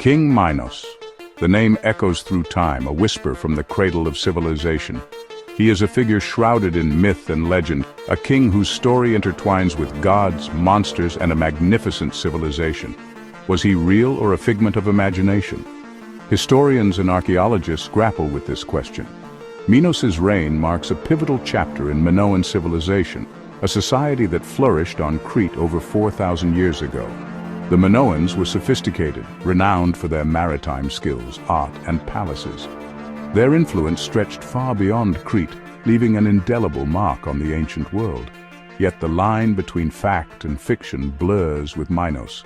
King Minos. The name echoes through time, a whisper from the cradle of civilization. He is a figure shrouded in myth and legend, a king whose story intertwines with gods, monsters, and a magnificent civilization. Was he real or a figment of imagination? Historians and archaeologists grapple with this question. Minos' reign marks a pivotal chapter in Minoan civilization, a society that flourished on Crete over 4,000 years ago. The Minoans were sophisticated, renowned for their maritime skills, art, and palaces. Their influence stretched far beyond Crete, leaving an indelible mark on the ancient world. Yet the line between fact and fiction blurs with Minos.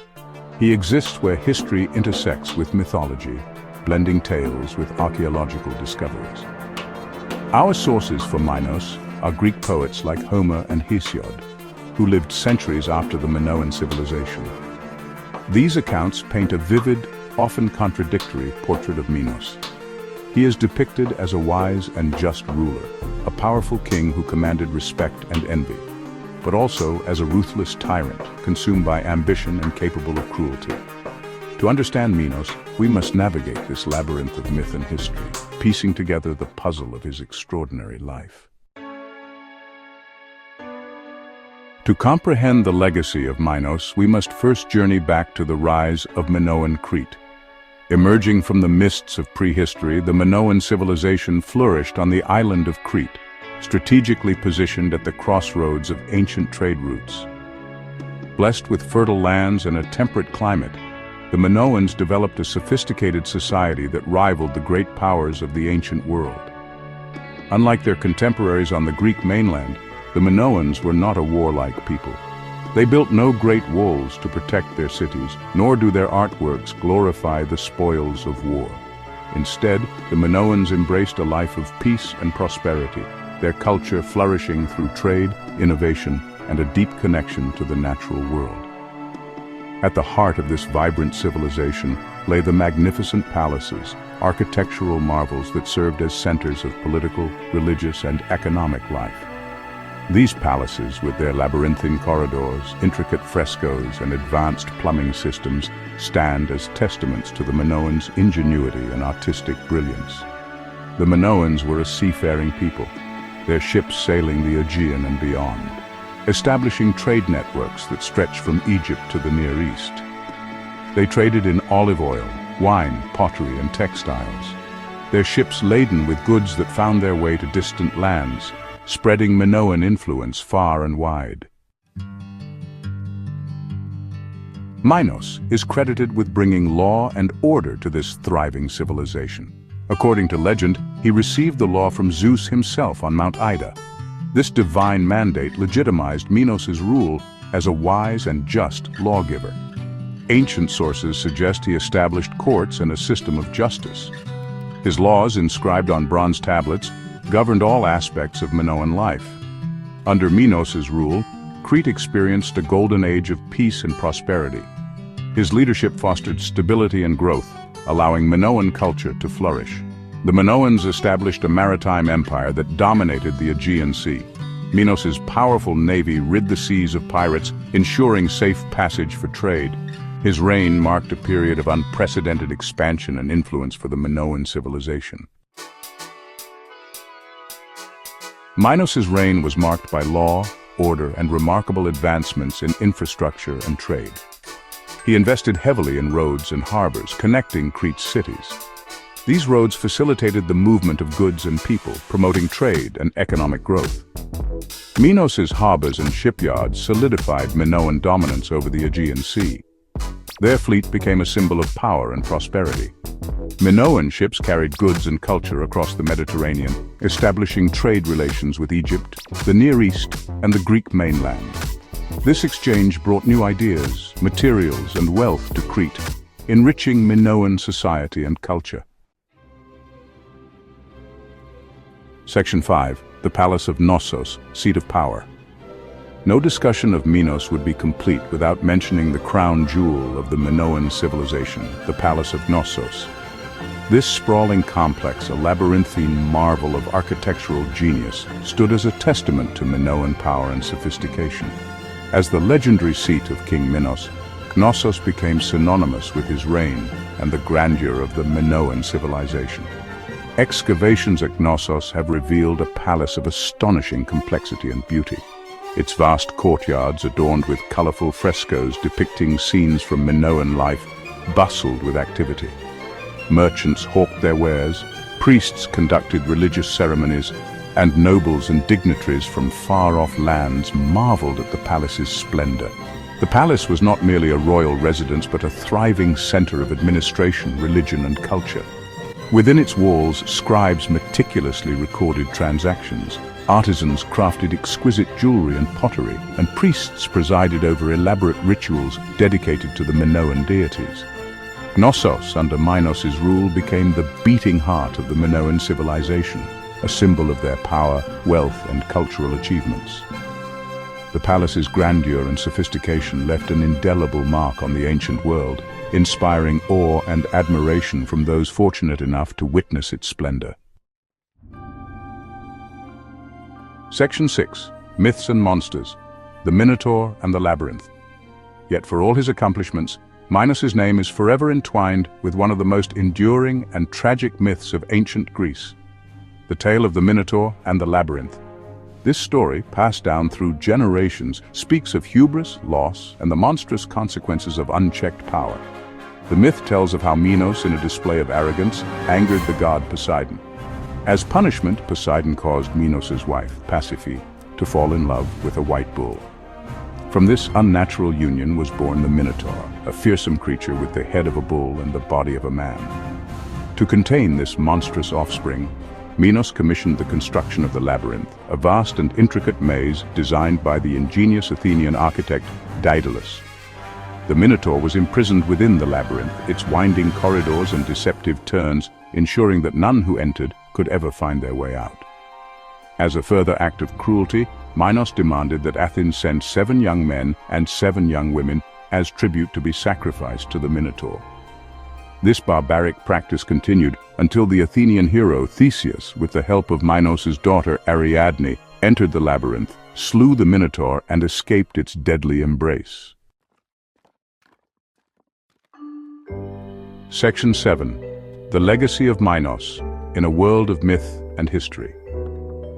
He exists where history intersects with mythology, blending tales with archaeological discoveries. Our sources for Minos are Greek poets like Homer and Hesiod, who lived centuries after the Minoan civilization. These accounts paint a vivid, often contradictory portrait of Minos. He is depicted as a wise and just ruler, a powerful king who commanded respect and envy, but also as a ruthless tyrant, consumed by ambition and capable of cruelty. To understand Minos, we must navigate this labyrinth of myth and history, piecing together the puzzle of his extraordinary life. To comprehend the legacy of Minos, we must first journey back to the rise of Minoan Crete. Emerging from the mists of prehistory, the Minoan civilization flourished on the island of Crete, strategically positioned at the crossroads of ancient trade routes. Blessed with fertile lands and a temperate climate, the Minoans developed a sophisticated society that rivaled the great powers of the ancient world. Unlike their contemporaries on the Greek mainland, the Minoans were not a warlike people. They built no great walls to protect their cities, nor do their artworks glorify the spoils of war. Instead, the Minoans embraced a life of peace and prosperity, their culture flourishing through trade, innovation, and a deep connection to the natural world. At the heart of this vibrant civilization lay the magnificent palaces, architectural marvels that served as centers of political, religious, and economic life. These palaces, with their labyrinthine corridors, intricate frescoes, and advanced plumbing systems, stand as testaments to the Minoans' ingenuity and artistic brilliance. The Minoans were a seafaring people, their ships sailing the Aegean and beyond, establishing trade networks that stretched from Egypt to the Near East. They traded in olive oil, wine, pottery, and textiles, their ships laden with goods that found their way to distant lands, spreading Minoan influence far and wide. Minos is credited with bringing law and order to this thriving civilization. According to legend, he received the law from Zeus himself on Mount Ida. This divine mandate legitimized Minos' rule as a wise and just lawgiver. Ancient sources suggest he established courts and a system of justice. His laws, inscribed on bronze tablets, governed all aspects of Minoan life. Under Minos' rule, Crete experienced a golden age of peace and prosperity. His leadership fostered stability and growth, allowing Minoan culture to flourish. The Minoans established a maritime empire that dominated the Aegean Sea. Minos' powerful navy rid the seas of pirates, ensuring safe passage for trade. His reign marked a period of unprecedented expansion and influence for the Minoan civilization. Minos' reign was marked by law, order, and remarkable advancements in infrastructure and trade. He invested heavily in roads and harbors connecting Crete's cities. These roads facilitated the movement of goods and people, promoting trade and economic growth. Minos' harbors and shipyards solidified Minoan dominance over the Aegean Sea. Their fleet became a symbol of power and prosperity. Minoan ships carried goods and culture across the Mediterranean, establishing trade relations with Egypt, the Near East, and the Greek mainland. This exchange brought new ideas, materials, and wealth to Crete, enriching Minoan society and culture. Section 5. The Palace of Knossos, Seat of Power. No discussion of Minos would be complete without mentioning the crown jewel of the Minoan civilization, the Palace of Knossos. This sprawling complex, a labyrinthine marvel of architectural genius, stood as a testament to Minoan power and sophistication. As the legendary seat of King Minos, Knossos became synonymous with his reign and the grandeur of the Minoan civilization. Excavations at Knossos have revealed a palace of astonishing complexity and beauty. Its vast courtyards, adorned with colorful frescoes depicting scenes from Minoan life, bustled with activity. Merchants hawked their wares, priests conducted religious ceremonies, and nobles and dignitaries from far-off lands marveled at the palace's splendor. The palace was not merely a royal residence but a thriving center of administration, religion, and culture. Within its walls, scribes meticulously recorded transactions, artisans crafted exquisite jewelry and pottery, and priests presided over elaborate rituals dedicated to the Minoan deities. Knossos, under Minos' rule, became the beating heart of the Minoan civilization, a symbol of their power, wealth, and cultural achievements. The palace's grandeur and sophistication left an indelible mark on the ancient world, inspiring awe and admiration from those fortunate enough to witness its splendor. Section 6. Myths and Monsters. The Minotaur and the Labyrinth. Yet for all his accomplishments, Minos' name is forever entwined with one of the most enduring and tragic myths of ancient Greece, the tale of the Minotaur and the Labyrinth. This story, passed down through generations, speaks of hubris, loss, and the monstrous consequences of unchecked power. The myth tells of how Minos, in a display of arrogance, angered the god Poseidon. As punishment, Poseidon caused Minos' wife, Pasiphae, to fall in love with a white bull. From this unnatural union was born the Minotaur, a fearsome creature with the head of a bull and the body of a man. To contain this monstrous offspring, Minos commissioned the construction of the Labyrinth, a vast and intricate maze designed by the ingenious Athenian architect Daedalus. The Minotaur was imprisoned within the labyrinth, its winding corridors and deceptive turns ensuring that none who entered could ever find their way out. As a further act of cruelty, Minos demanded that Athens send 7 young men and 7 young women as tribute to be sacrificed to the Minotaur. This barbaric practice continued until the Athenian hero Theseus, with the help of Minos' daughter Ariadne, entered the labyrinth, slew the Minotaur, and escaped its deadly embrace. Section 7. The Legacy of Minos, in a World of Myth and History.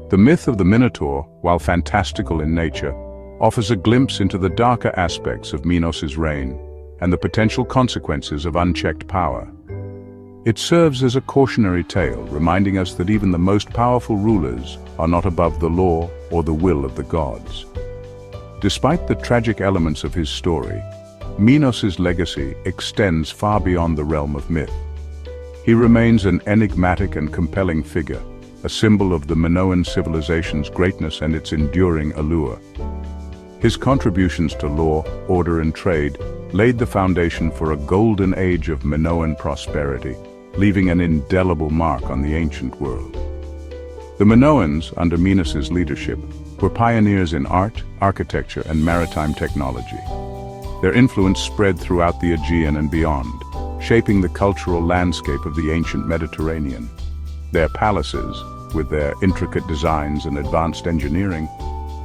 The myth of the Minotaur, while fantastical in nature, offers a glimpse into the darker aspects of Minos' reign and the potential consequences of unchecked power. It serves as a cautionary tale, reminding us that even the most powerful rulers are not above the law or the will of the gods. Despite the tragic elements of his story, Minos' legacy extends far beyond the realm of myth. He remains an enigmatic and compelling figure, a symbol of the Minoan civilization's greatness and its enduring allure. His contributions to law, order, and trade laid the foundation for a golden age of Minoan prosperity, leaving an indelible mark on the ancient world. The Minoans, under Minos' leadership, were pioneers in art, architecture, and maritime technology. Their influence spread throughout the Aegean and beyond, shaping the cultural landscape of the ancient Mediterranean. Their palaces, with their intricate designs and advanced engineering,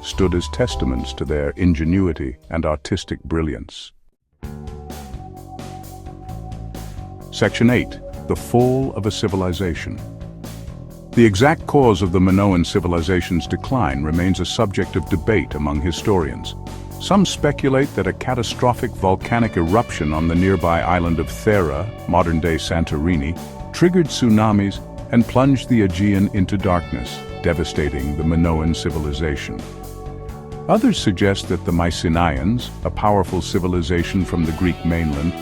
stood as testaments to their ingenuity and artistic brilliance. Section 8. The Fall of a Civilization. The exact cause of the Minoan civilization's decline remains a subject of debate among historians. Some speculate that a catastrophic volcanic eruption on the nearby island of Thera, modern-day Santorini, triggered tsunamis and plunged the Aegean into darkness, devastating the Minoan civilization. Others suggest that the Mycenaeans, a powerful civilization from the Greek mainland,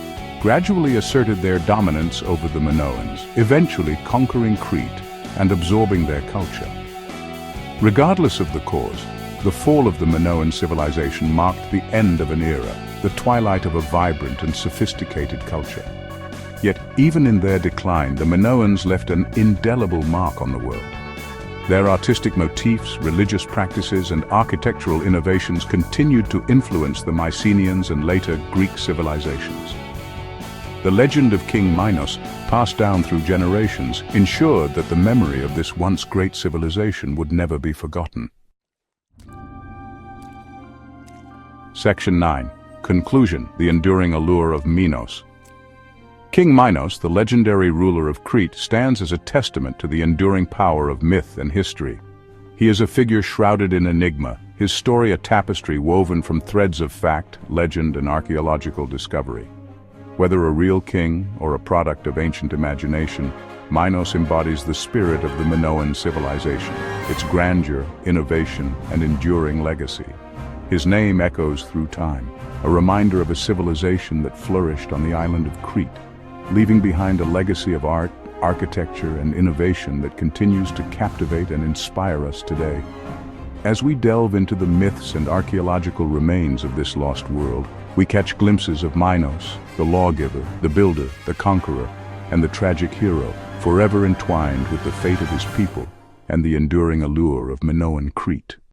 gradually asserted their dominance over the Minoans, eventually conquering Crete and absorbing their culture. Regardless of the cause, the fall of the Minoan civilization marked the end of an era, the twilight of a vibrant and sophisticated culture. Yet, even in their decline, the Minoans left an indelible mark on the world. Their artistic motifs, religious practices, and architectural innovations continued to influence the Mycenaeans and later Greek civilizations. The legend of King Minos, passed down through generations, ensured that the memory of this once great civilization would never be forgotten. Section 9. Conclusion: the enduring allure of Minos. King Minos, the legendary ruler of Crete, stands as a testament to the enduring power of myth and history. He is a figure shrouded in enigma, his story a tapestry woven from threads of fact, legend, and archaeological discovery. Whether a real king or a product of ancient imagination, Minos embodies the spirit of the Minoan civilization, its grandeur, innovation, and enduring legacy. His name echoes through time, a reminder of a civilization that flourished on the island of Crete, leaving behind a legacy of art, architecture, and innovation that continues to captivate and inspire us today. As we delve into the myths and archaeological remains of this lost world, we catch glimpses of Minos, the lawgiver, the builder, the conqueror, and the tragic hero, forever entwined with the fate of his people and the enduring allure of Minoan Crete.